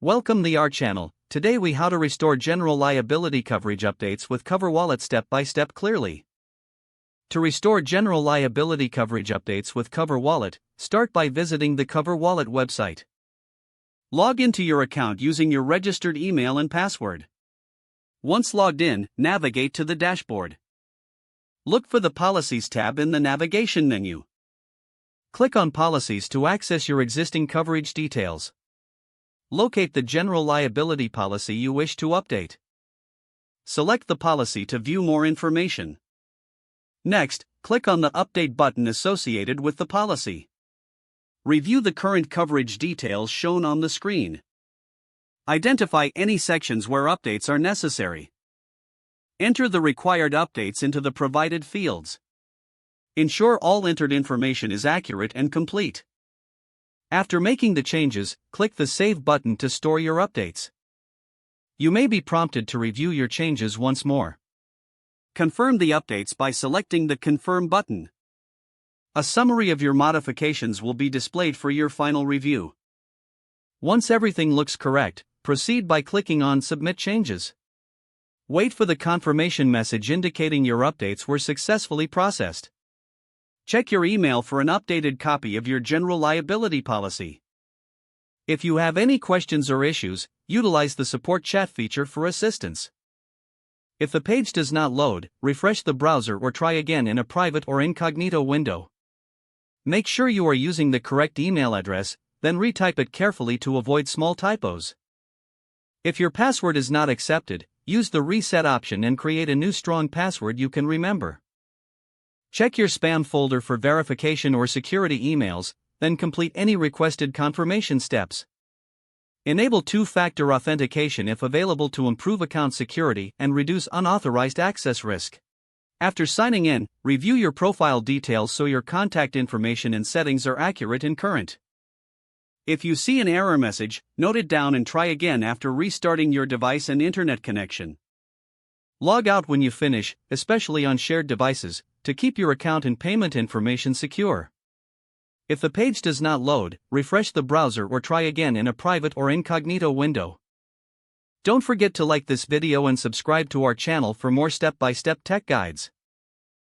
Welcome to our channel. Today we how to restore general liability coverage updates with CoverWallet step by step clearly. To restore general liability coverage updates with CoverWallet, start by visiting the CoverWallet website. Log into your account using your registered email and password. Once logged in, navigate to the dashboard. Look for the Policies tab in the navigation menu. Click on Policies to access your existing coverage details. Locate the general liability policy you wish to update. Select the policy to view more information. Next, click on the Update button associated with the policy. Review the current coverage details shown on the screen. Identify any sections where updates are necessary. Enter the required updates into the provided fields. Ensure all entered information is accurate and complete. After making the changes, click the Save button to store your updates. You may be prompted to review your changes once more. Confirm the updates by selecting the Confirm button. A summary of your modifications will be displayed for your final review. Once everything looks correct, proceed by clicking on Submit Changes. Wait for the confirmation message indicating your updates were successfully processed. Check your email for an updated copy of your general liability policy. If you have any questions or issues, utilize the support chat feature for assistance. If the page does not load, refresh the browser or try again in a private or incognito window. Make sure you are using the correct email address, then retype it carefully to avoid small typos. If your password is not accepted, use the reset option and create a new strong password you can remember. Check your spam folder for verification or security emails, then complete any requested confirmation steps. Enable two-factor authentication if available to improve account security and reduce unauthorized access risk. After signing in, review your profile details so your contact information and settings are accurate and current. If you see an error message, note it down and try again after restarting your device and internet connection. Log out when you finish, especially on shared devices, to keep your account and payment information secure. If the page does not load, refresh the browser or try again in a private or incognito window. Don't forget to like this video and subscribe to our channel for more step-by-step tech guides.